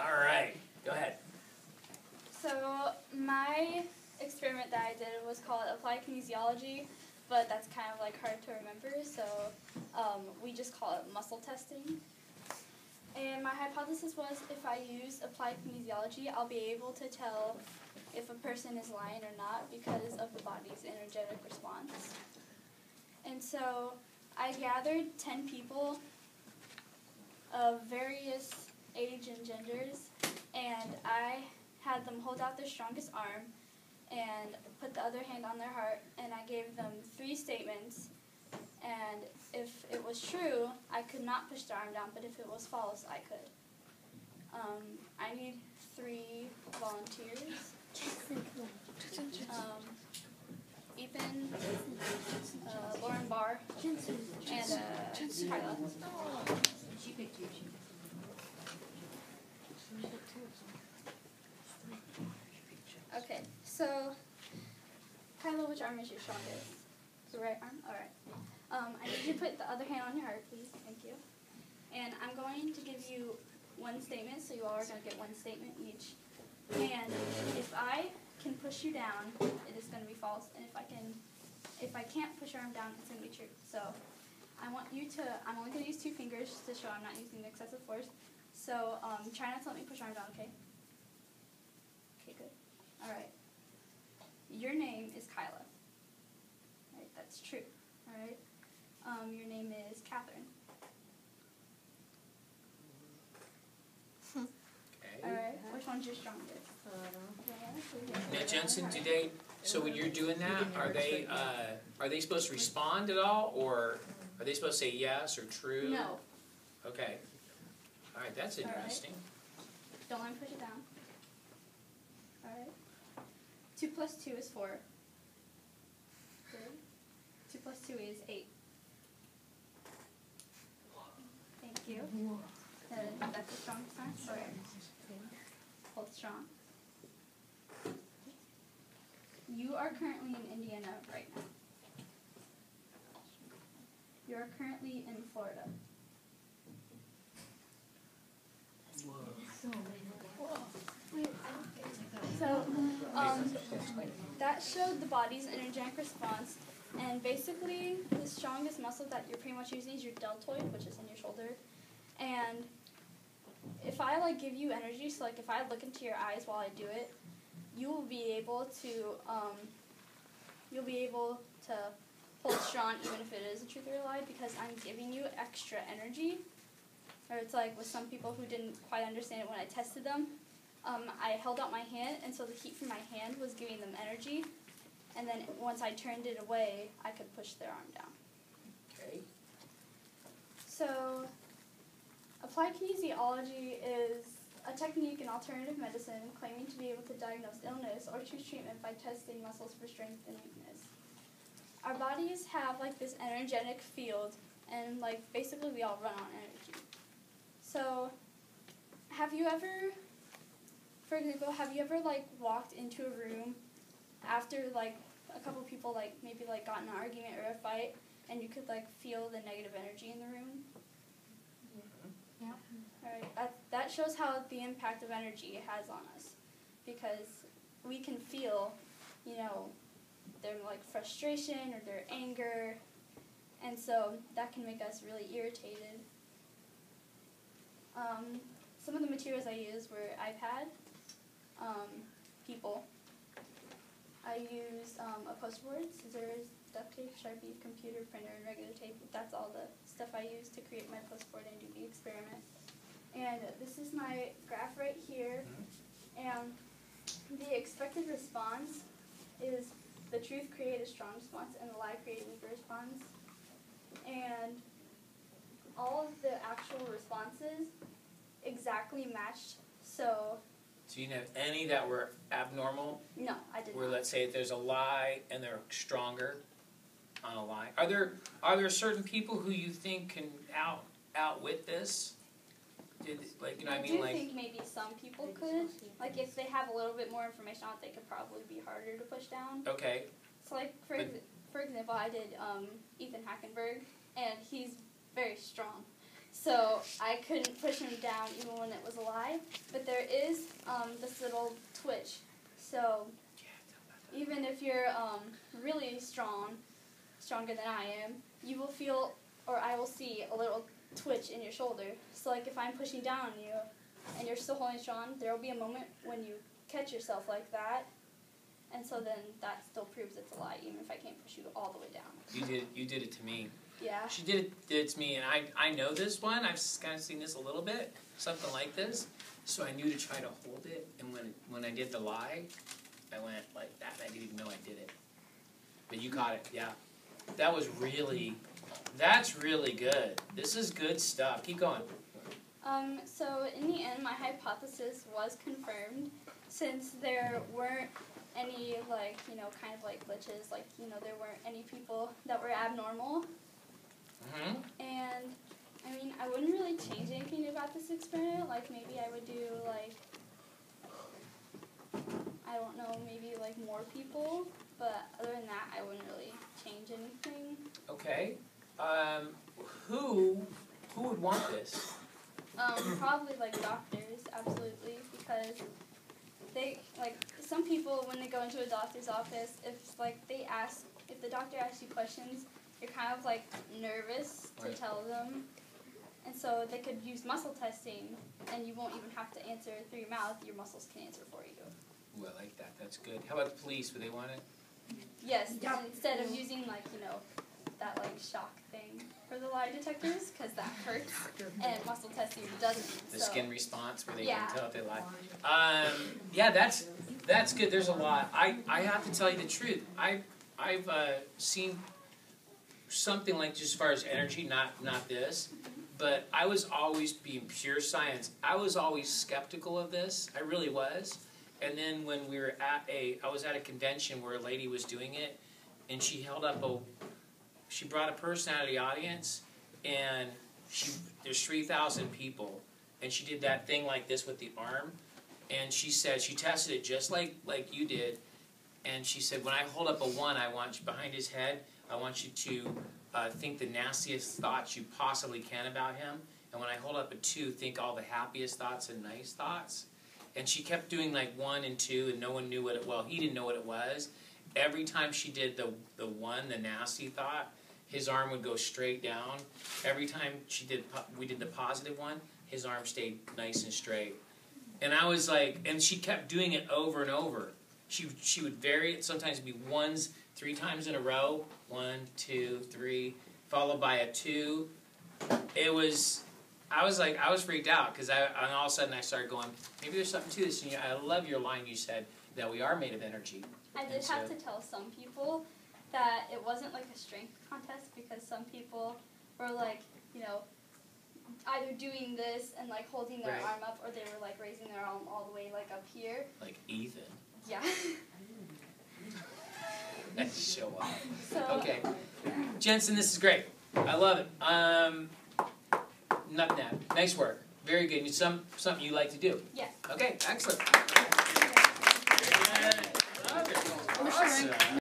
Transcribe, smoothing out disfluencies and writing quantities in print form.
All right, go ahead. So my experiment that I did was called applied kinesiology, but that's kind of like hard to remember, so we just call it muscle testing. And my hypothesis was if I use applied kinesiology, I'll be able to tell if a person is lying or not because of the body's energetic response. And so I gathered 10 people of various age and genders, and I had them hold out their strongest arm and put the other hand on their heart, and I gave them 3 statements, and if it was true, I could not push their arm down, but if it was false, I could. I need 3 volunteers. Ethan, Lauren Barr, and Kyla. She picked you. Okay, so Kyla, which arm is your strongest? The right arm? Alright. I need you to put the other hand on your heart, please. Thank you. And I'm going to give you 1 statement, so you all are going to get 1 statement each. And if I can push you down, it is going to be false. And if I can't push your arm down, it's going to be true. So I want you to, I'm only going to use 2 fingers to show I'm not using excessive force. So try not to let me push your arm down, okay? Okay, good. Alright. Your name is Kyla. Right, that's true. Alright. Your name is Catherine. Okay. Alright. Which one's your strongest? Now, Jensen, do they? So when you're doing that, are they supposed to respond at all, or are they supposed to say yes or true? No. Okay. All right, that's interesting. Don't let me push it down. Alright. 2 plus 2 is 4. Good. 2 plus 2 is 8. Thank you. That's a strong sign. Alright. Hold strong. You are currently in Indiana right now. You are currently in Florida. So, that showed the body's energetic response, and basically the strongest muscle that you're pretty much using is your deltoid, which is in your shoulder. And if I give you energy, so if I look into your eyes while I do it, you will be able to hold strong even if it is a truth or a lie, because I'm giving you extra energy. Or it's like with some people who didn't quite understand it when I tested them. I held out my hand, and so the heat from my hand was giving them energy. And then once I turned it away, I could push their arm down. Okay. So, applied kinesiology is a technique in alternative medicine claiming to be able to diagnose illness or choose treatment by testing muscles for strength and weakness. Our bodies have this energetic field, and basically we all run on energy. So, have you ever, for example, walked into a room after a couple people maybe got in an argument or a fight, and you could feel the negative energy in the room? Yeah. Alright, that shows how the impact of energy has on us, because we can feel, their frustration or their anger, and so that can make us really irritated. Some of the materials I used were iPad, people. I used a poster board, scissors, duct tape, Sharpie, computer, printer, and regular tape. That's all the stuff I used to create my poster board and do the experiment. And this is my graph right here, and the expected response is the truth create a strong response and the lie create a weaker response. And all of the actual responses exactly matched. So you didn't have any that were abnormal? No, I did where, not. let's say, if there's a lie and they're stronger on a lie. Are there certain people who you think can outwit this? I think maybe some people could. If they have a little bit more information on it, they could probably be harder to push down. Okay. So, for example, I did Ethan Hackenberg, and he's very strong. So I couldn't push him down even when it was a lie. But there is this little twitch. So even if you're really stronger than I am, you will feel, or I will see, a little twitch in your shoulder. So like if I'm pushing down on you and you're still holding strong, there will be a moment when you catch yourself like that. And so then that still proves it's a lie, even if I can't push you all the way down. You did it to me. Yeah. She did it to me, and I know this one. I've kind of seen this a little bit, something like this. So I knew to try to hold it, and when I did the lie, I went like that, and I didn't even know I did it. But you caught it, yeah. That's really good. This is good stuff. Keep going. So in the end, my hypothesis was confirmed, since there weren't any, like, you know, kind of like glitches, like, you know, there weren't any people that were abnormal. Mm-hmm. And, I mean, I wouldn't really change anything about this experiment. Like, maybe I would do, like, I don't know, maybe, like, more people. But other than that, I wouldn't really change anything. Okay. Who would want this? Probably, like, doctors, absolutely, because they, like, some people, when they go into a doctor's office, if the doctor asks you questions, you're kind of, like, nervous to Right. tell them. And so they could use muscle testing, and you won't even have to answer through your mouth. Your muscles can answer for you. Ooh, I like that. That's good. How about the police? Would they want it? Yes, instead of using, like, you know, that, like, shock thing for the lie detectors, because that hurts, and muscle testing doesn't. The so. skin response where they Yeah. can tell if they lie. Yeah, that's good. There's a lot. I have to tell you the truth. I've seen something like, just as far as energy, not this, but I was always, being pure science, I was always skeptical of this. I really was. And then when we were I was at a convention where a lady was doing it, and she held up she brought a person out of the audience, and there's 3,000 people, and she did that thing like this with the arm, and she said, she tested it just like you did, and she said, when I hold up a 1, I want you, behind his head, I want you to think the nastiest thoughts you possibly can about him, and when I hold up a 2, think all the happiest thoughts and nice thoughts. And she kept doing like 1 and 2, and no one knew what it, well, he didn't know what it was. Every time she did the 1, the nasty thought, his arm would go straight down. Every time we did the positive one, his arm stayed nice and straight. And I was like, and she kept doing it over and over. She would vary it, sometimes it'd be 1s 3 times in a row, 1, 2, 3, followed by a 2. I was freaked out, because and all of a sudden I started going, maybe there's something to this. And I love your line you said, that we are made of energy. I did have to tell some people that it wasn't like a strength contest, because some people were like, you know, either doing this and like holding their Right. arm up, or they were like raising their arm all the way like up here. Like Ethan. Yeah. Show off. So, Okay. Jensen, this is great. I love it. Nut nap. Nice work. Very good. It's something you like to do. Yes. Okay, excellent. Yeah. Love it. Awesome.